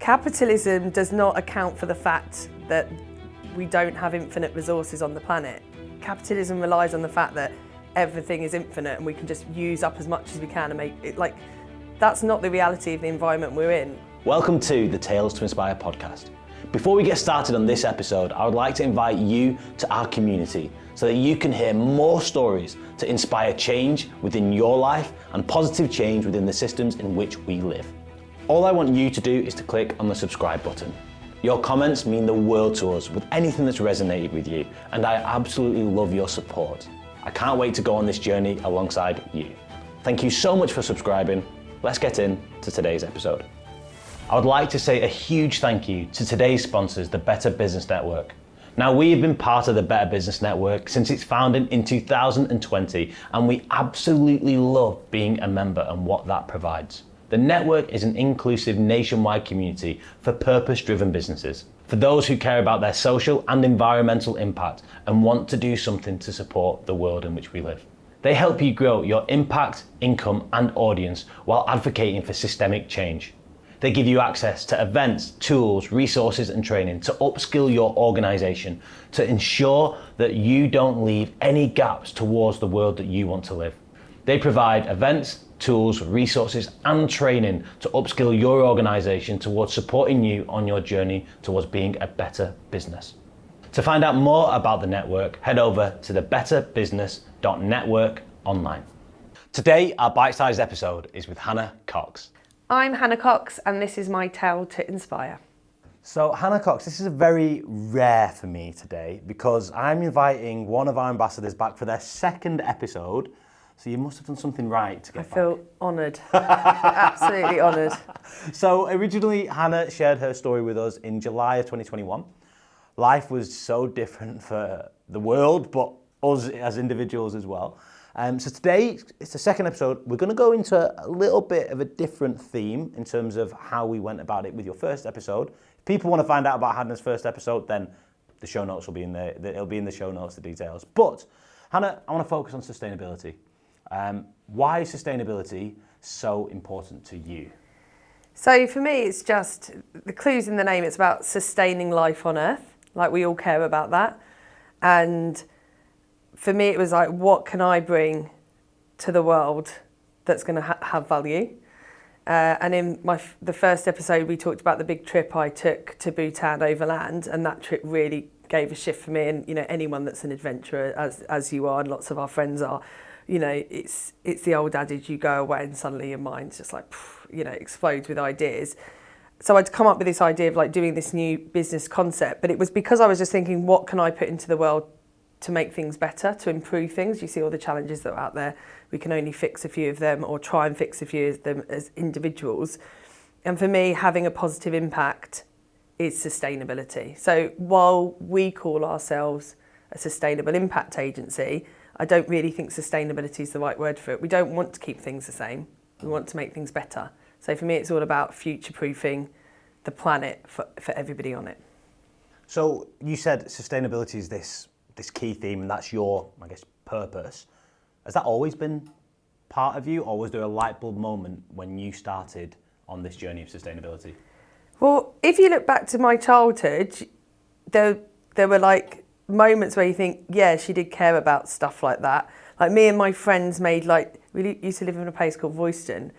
Capitalism does not account for the fact that we don't have infinite resources on the planet. Capitalism relies on the fact that everything is infinite and we can just use up as much as we can and make it like, that's not the reality of the environment we're in. Welcome to the Tales to Inspire podcast. Before we get started on this episode, I would like to invite you to our community so that you can hear more stories to inspire change within your life and positive change within the systems in which we live. All I want you to do is to click on the subscribe button. Your comments mean the world to us with anything that's resonated with you, and I absolutely love your support. I can't wait to go on this journey alongside you. Thank you so much for subscribing. Let's get into today's episode. I would like to say a huge thank you to today's sponsors, the Better Business Network. Now, we have been part of the Better Business Network since its founding in 2020, and we absolutely love being a member and what that provides. The network is an inclusive nationwide community for purpose-driven businesses, for those who care about their social and environmental impact and want to do something to support the world in which we live. They help you grow your impact, income, and audience while advocating for systemic change. They give you access to events, tools, resources, and training to upskill your organization to ensure that you don't leave any gaps towards the world that you want to live. They provide events, tools, resources, and training to upskill your organization towards supporting you on your journey towards being a better business. To find out more about the network, head over to thebetterbusiness.network online. Today, our bite-sized episode is with Hannah Cox. I'm Hannah Cox and this is my tale to inspire. So Hannah Cox, this is very rare for me today because I'm inviting one of our ambassadors back for their second episode. So you must have done something right to get back. I feel honoured, absolutely honoured. So originally Hannah shared her story with us in July of 2021. Life was so different for the world, but us as individuals as well. So today, it's the second episode. We're going to go into a little bit of a different theme in terms of how we went about it with your first episode. If people want to find out about Hannah's first episode, then the show notes will be in there. It'll be in the show notes, the details. But Hannah, I want to focus on sustainability. Why is sustainability so important to you? So for me, it's just, the clue's in the name, it's about sustaining life on Earth. Like, we all care about that. And for me, it was like, what can I bring to the world that's going to have value? And in the first episode, we talked about the big trip I took to Bhutan overland, and that trip really gave a shift for me. And, you know, anyone that's an adventurer, as you are, and lots of our friends are, you know, it's the old adage, you go away and suddenly your mind's just like, you know, explodes with ideas. So I'd come up with this idea of like doing this new business concept, but it was because I was just thinking, what can I put into the world to make things better, to improve things? You see all the challenges that are out there. We can only fix a few of them or try and fix a few of them as individuals. And for me, having a positive impact is sustainability. So while we call ourselves a sustainable impact agency, I don't really think sustainability is the right word for it. We don't want to keep things the same. We want to make things better. So for me, it's all about future-proofing the planet for everybody on it. So you said sustainability is this key theme, and that's your, I guess, purpose. Has that always been part of you, or was there a light bulb moment when you started on this journey of sustainability? Well, if you look back to my childhood, there were like moments where you think, yeah, she did care about stuff like that. Like, me and my friends made, like, we used to live in a place called Royston.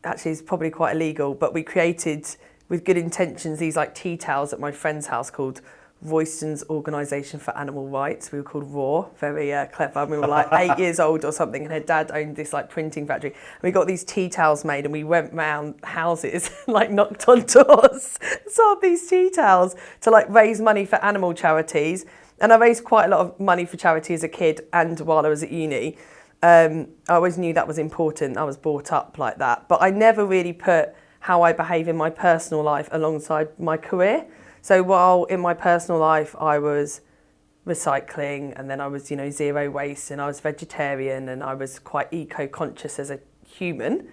Actually, it's probably quite illegal, but we created, with good intentions, these like tea towels at my friend's house called Royston's Organisation for Animal Rights. We were called RAW, very clever. We were like 8 years old or something, and her dad owned this like printing factory. And we got these tea towels made, and we went round houses, like knocked on doors, sold these tea towels to like raise money for animal charities. And I raised quite a lot of money for charity as a kid and while I was at uni. I always knew that was important. I was brought up like that. But I never really put how I behave in my personal life alongside my career. So while in my personal life I was recycling, and then I was, you know, zero waste, and I was vegetarian, and I was quite eco-conscious as a human,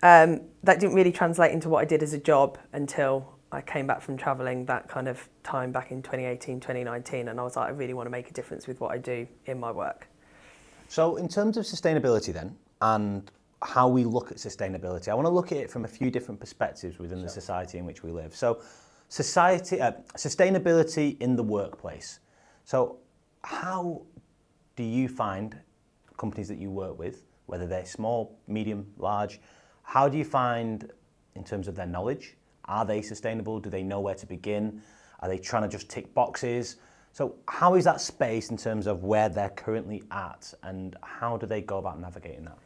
that didn't really translate into what I did as a job until I came back from travelling that kind of time back in 2018, 2019, and I was like, I really want to make a difference with what I do in my work. So in terms of sustainability then, and how we look at sustainability. I want to look at it from a few different perspectives within the society in which we live. So, sustainability in the workplace. So, how do you find companies that you work with, whether they're small, medium, large, how do you find in terms of their knowledge? Are they sustainable? Do they know where to begin? Are they trying to just tick boxes? So how is that space in terms of where they're currently at, and how do they go about navigating that?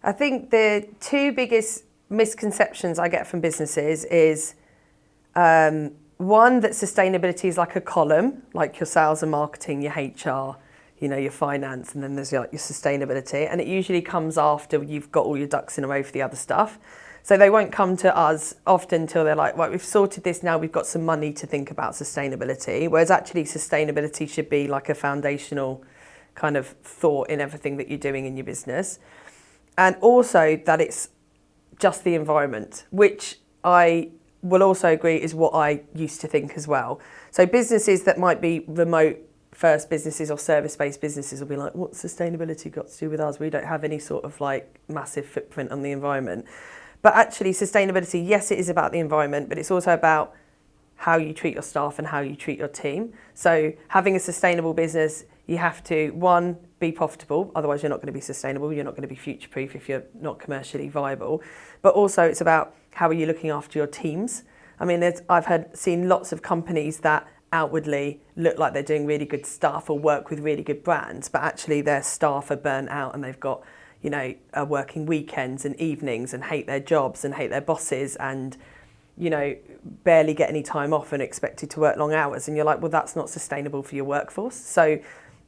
I think the two biggest misconceptions I get from businesses is one, that sustainability is like a column, like your sales and marketing, your HR, your finance, and then there's your sustainability. And it usually comes after you've got all your ducks in a row for the other stuff. So they won't come to us often until they're like, right, we've sorted this now, we've got some money to think about sustainability. Whereas actually sustainability should be like a foundational kind of thought in everything that you're doing in your business. And also that it's just the environment, which I will also agree is what I used to think as well. So businesses that might be remote first businesses or service-based businesses will be like, what's sustainability got to do with us? We don't have any sort of like massive footprint on the environment. But actually sustainability, yes, it is about the environment, but it's also about how you treat your staff and how you treat your team. So having a sustainable business, you have to, one, be profitable, otherwise you're not going to be sustainable, you're not going to be future-proof if you're not commercially viable. But also it's about how are you looking after your teams. I mean, I've seen lots of companies that outwardly look like they're doing really good stuff or work with really good brands, but actually their staff are burnt out and they've got, are working weekends and evenings and hate their jobs and hate their bosses and, barely get any time off and expected to work long hours. And you're like, well, that's not sustainable for your workforce. So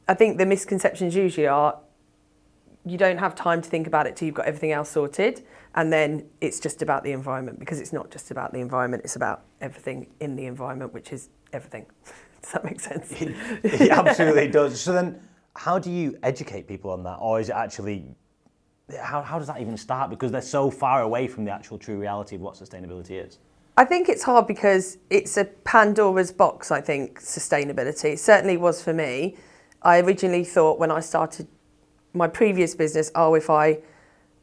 I think the misconceptions usually are you don't have time to think about it till you've got everything else sorted. And then it's just about the environment, because it's not just about the environment, it's about everything in the environment, which is everything. Does that make sense? It absolutely does. So then how do you educate people on that? Or is it actually, how does that even start? Because they're so far away from the actual true reality of what sustainability is. I think it's hard because it's a Pandora's box, I think, sustainability. It certainly was for me. I originally thought when I started my previous business, if I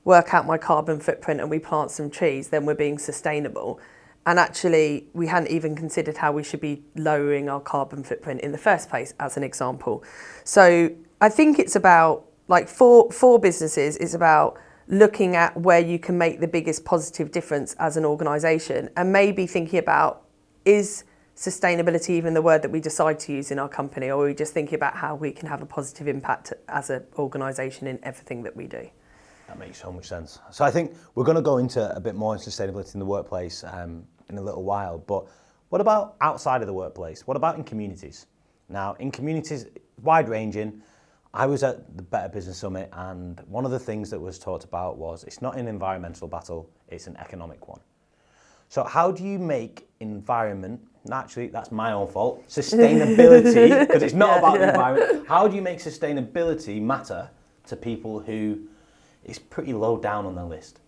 work out my carbon footprint and we plant some trees, then we're being sustainable. And actually, we hadn't even considered how we should be lowering our carbon footprint in the first place, as an example. So I think it's about, like for businesses, it's about looking at where you can make the biggest positive difference as an organisation, and maybe thinking about, is sustainability even the word that we decide to use in our company, or are we just thinking about how we can have a positive impact as an organisation in everything that we do? That makes so much sense. So I think we're going to go into a bit more on sustainability in the workplace in a little while, but what about outside of the workplace? What about in communities? Now, in communities, wide-ranging, I was at the Better Business Summit, and one of the things that was talked about was it's not an environmental battle, it's an economic one. So how do you make environment, actually that's my own fault, sustainability, because it's not about the environment, how do you make sustainability matter to people who it's pretty low down on their list?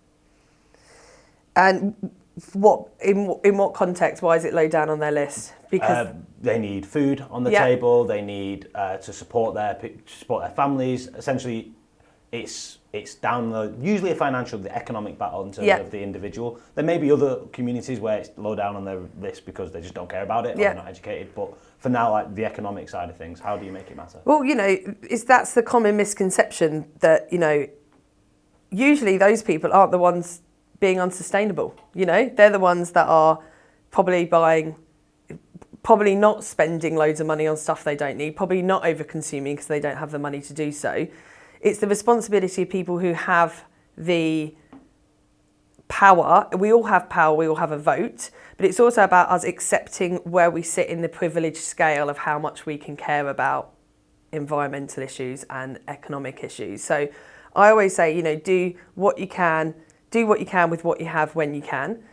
And in what context? Why is it low down on their list? Because they need food on the table. They need to support their families. Essentially, it's down usually the economic battle in terms of the individual. There may be other communities where it's low down on their list because they just don't care about it or they're not educated. But for now, like the economic side of things, how do you make it matter? Well, that's the common misconception that usually those people aren't the ones being unsustainable. They're the ones that are probably not spending loads of money on stuff they don't need, probably not over consuming because they don't have the money to do so. It's the responsibility of people who have the power. We all have power, we all have a vote, but it's also about us accepting where we sit in the privilege scale of how much we can care about environmental issues and economic issues. So I always say, do what you can with what you have when you can.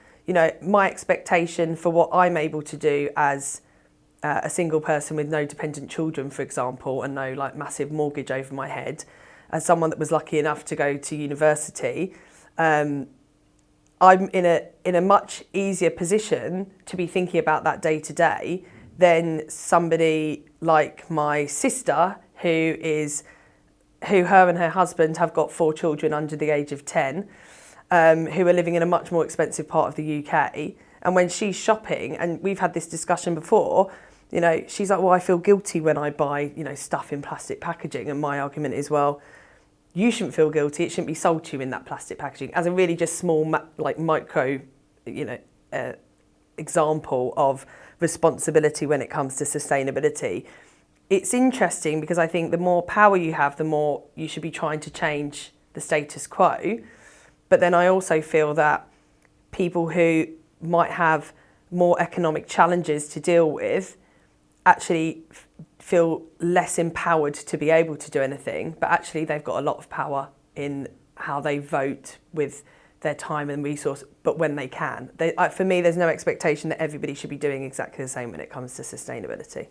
My expectation for what I'm able to do as a single person with no dependent children, for example, and no massive mortgage over my head, as someone that was lucky enough to go to university, I'm in a much easier position to be thinking about that day to day than somebody like my sister, who is who her and her husband have got 4 children under the age of 10, who are living in a much more expensive part of the UK. And when she's shopping, and we've had this discussion before, you know, she's like, well, I feel guilty when I buy, you know, stuff in plastic packaging. And my argument is, well, you shouldn't feel guilty. It shouldn't be sold to you in that plastic packaging, as a really just small, micro, you know, example of responsibility when it comes to sustainability. It's interesting because I think the more power you have, the more you should be trying to change the status quo. But then I also feel that people who might have more economic challenges to deal with actually feel less empowered to be able to do anything, but actually they've got a lot of power in how they vote with their time and resource, but when they can. For me, there's no expectation that everybody should be doing exactly the same when it comes to sustainability.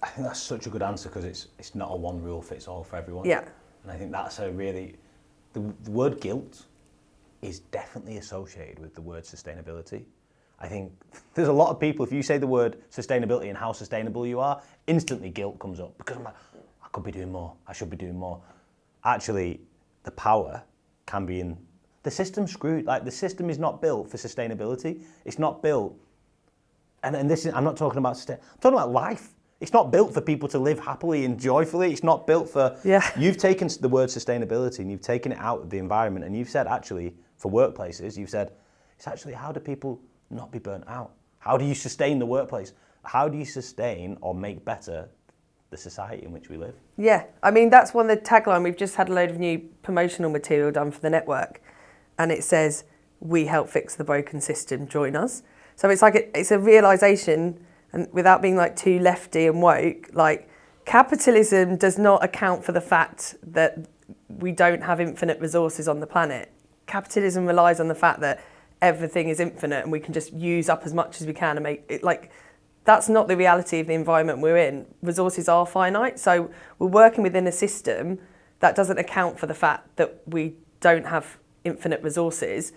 I think that's such a good answer, because it's not a one rule fits all for everyone. Yeah. And I think that's a really, the word guilt is definitely associated with the word sustainability. I think there's a lot of people, if you say the word sustainability and how sustainable you are, instantly guilt comes up, because I'm like, I could be doing more, I should be doing more. Actually, the power can be in, the system's screwed. Like, the system is not built for sustainability. It's not built, and this is, I'm not talking about, I'm talking about life. It's not built for people to live happily and joyfully. It's not built for, You've taken the word sustainability and you've taken it out of the environment, and you've said, actually, for workplaces, you've said, it's actually, how do people not be burnt out? How do you sustain the workplace? How do you sustain or make better the society in which we live? Yeah, I mean, that's one of the tagline. We've just had a load of new promotional material done for the network, and it says, we help fix the broken system, join us. So it's like, it's a realisation, and without being like too lefty and woke, like, capitalism does not account for the fact that we don't have infinite resources on the planet. Capitalism relies on the fact that everything is infinite and we can just use up as much as we can and make it, like, that's not the reality of the environment we're in. Resources are finite, so we're working within a system that doesn't account for the fact that we don't have infinite resources.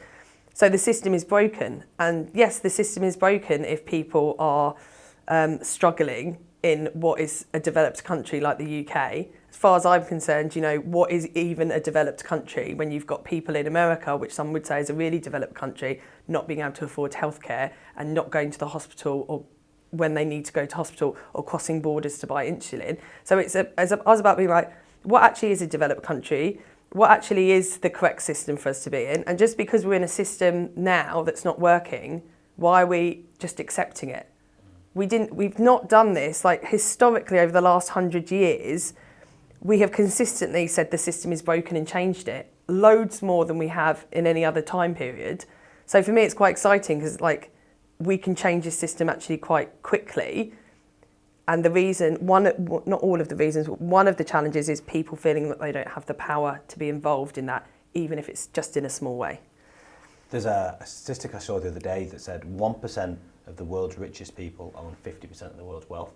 So the system is broken. And yes, the system is broken if people are struggling in what is a developed country like the UK. As far as I'm concerned, you know, what is even a developed country when you've got people in America, which some would say is a really developed country, not being able to afford healthcare and not going to the hospital or when they need to go to hospital, or crossing borders to buy insulin. So I was about being like, what actually is a developed country? What actually is the correct system for us to be in? And just because we're in a system now that's not working, why are we just accepting it? We've not done this, like, historically over the last 100 years, we have consistently said the system is broken and changed it, loads more than we have in any other time period. So for me, it's quite exciting because, like, we can change this system actually quite quickly. And the reason, not all of the reasons, but one of the challenges is people feeling that they don't have the power to be involved in that, even if it's just in a small way. There's a statistic I saw the other day that said 1% of the world's richest people own 50% of the world's wealth.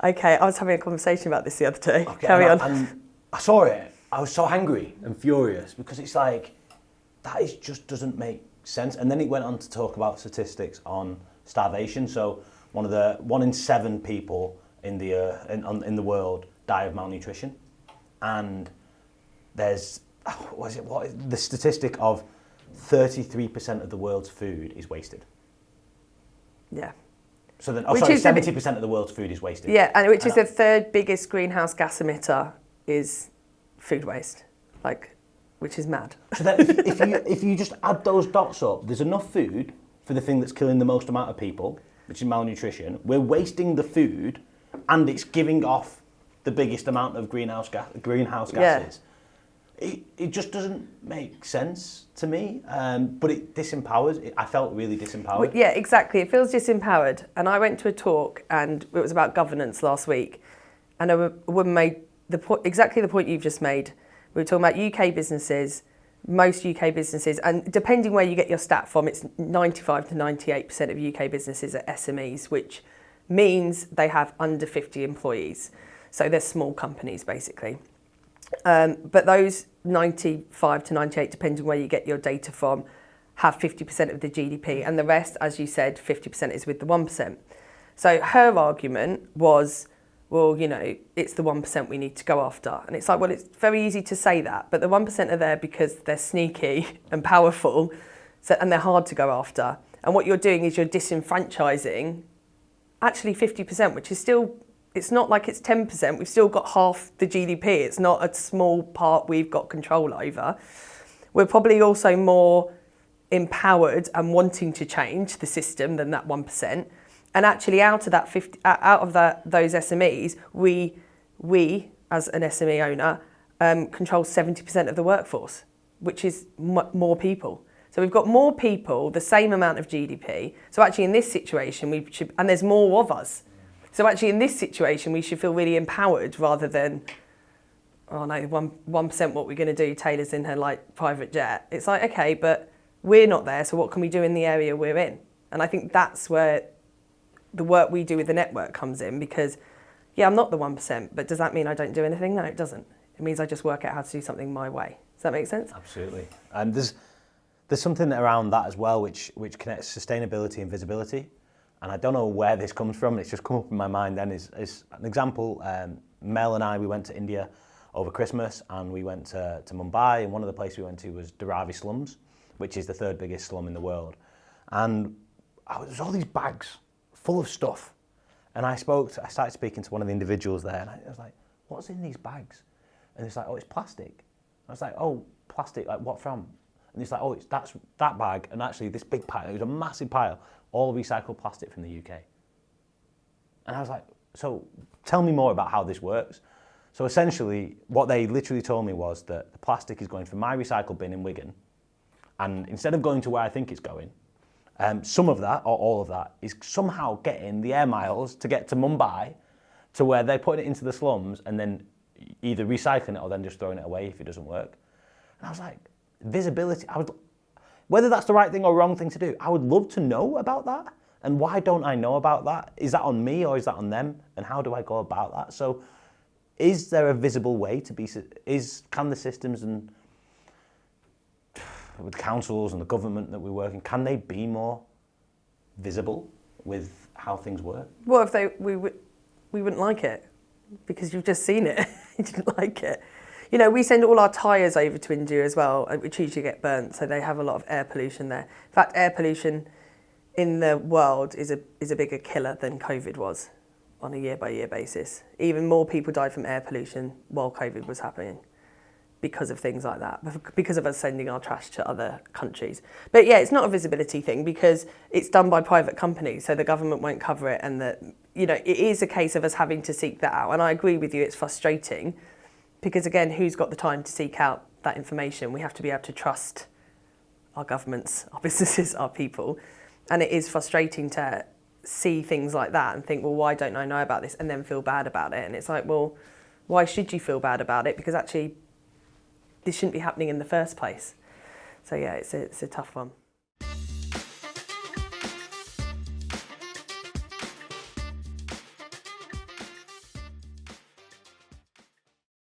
Okay, I was having a conversation about this the other day. Okay, Carry on. And I saw it, I was so angry and furious, because it's like, that just doesn't make sense. And then it went on to talk about statistics on starvation. So 1 in 7 people in the world die of malnutrition, and there's the statistic of 33% of the world's food is wasted. Yeah. So then, 70% of the world's food is wasted. Yeah, and which is the third biggest greenhouse gas emitter is food waste, like, which is mad. So then, if you just add those dots up, there's enough food for the thing that's killing the most amount of people, which is malnutrition. We're wasting the food, and it's giving off the biggest amount of greenhouse gases. Yeah. It just doesn't make sense to me, but it disempowers. I felt really disempowered. Well, yeah, exactly. It feels disempowered. And I went to a talk, and it was about governance last week, and a woman made exactly the point you've just made. We were talking about UK businesses, most UK businesses, and depending where you get your stat from, it's 95 to 98% of UK businesses are SMEs, which means they have under 50 employees. So they're small companies, basically. But those 95 to 98, depending where you get your data from, have 50% of the GDP, and the rest, as you said, 50% is with the 1%. So her argument was, well, it's the 1% we need to go after. And it's like, well, it's very easy to say that, but the 1% are there because they're sneaky and powerful, and they're hard to go after. And what you're doing is you're disenfranchising actually 50%, which is still, it's not like it's 10%. We've still got half the GDP. It's not a small part we've got control over. We're probably also more empowered and wanting to change the system than that 1%. And actually, out of those SMEs, we as an SME owner control 70% of the workforce, which is more people. So we've got more people, the same amount of GDP. So actually, in this situation, we should, and there's more of us. So actually, in this situation, we should feel really empowered rather than, oh no, 1% what we're going to do. Taylor's in her private jet. It's like, okay, but we're not there. So what can we do in the area we're in? And I think that's where the work we do with the network comes in, because I'm not the 1%, but does that mean I don't do anything? No, it doesn't. It means I just work out how to do something my way. Does that make sense? Absolutely. And there's something around that as well, which connects sustainability and visibility. And I don't know where this comes from. It's just come up in my mind then. Is an example, Mel and I, we went to India over Christmas, and we went to Mumbai, and one of the places we went to was Dharavi slums, which is the third biggest slum in the world. And there's all these bags full of stuff. And I started speaking to one of the individuals there, and I was like, what's in these bags? And it's like, oh, it's plastic. I was like, oh, plastic, like what from? And it's like, oh, that's that bag, and actually this big pile, it was a massive pile, all recycled plastic from the UK. And I was like, so tell me more about how this works. So essentially, what they literally told me was that the plastic is going from my recycle bin in Wigan, and instead of going to where I think it's going, some of that, or all of that, is somehow getting the air miles to get to Mumbai, to where they're putting it into the slums and then either recycling it or then just throwing it away if it doesn't work. And I was like, visibility, whether that's the right thing or wrong thing to do, I would love to know about that. And why don't I know about that? Is that on me or is that on them? And how do I go about that? So is there a visible way to can the systems and with councils and the government that we work in, can they be more visible with how things work? Well, we wouldn't like it, because you've just seen it. You didn't like it. We send all our tyres over to India as well, which usually get burnt, so they have a lot of air pollution there. In fact, air pollution in the world is a bigger killer than COVID was on a year-by-year basis. Even more people died from air pollution while COVID was happening because of things like that, because of us sending our trash to other countries. But yeah, it's not a visibility thing, because it's done by private companies, so the government won't cover it, and it is a case of us having to seek that out. And I agree with you, it's frustrating, because again, who's got the time to seek out that information? We have to be able to trust our governments, our businesses, our people. And it is frustrating to see things like that and think, well, why don't I know about this? And then feel bad about it. And it's like, well, why should you feel bad about it? Because actually, this shouldn't be happening in the first place. So yeah, it's a tough one.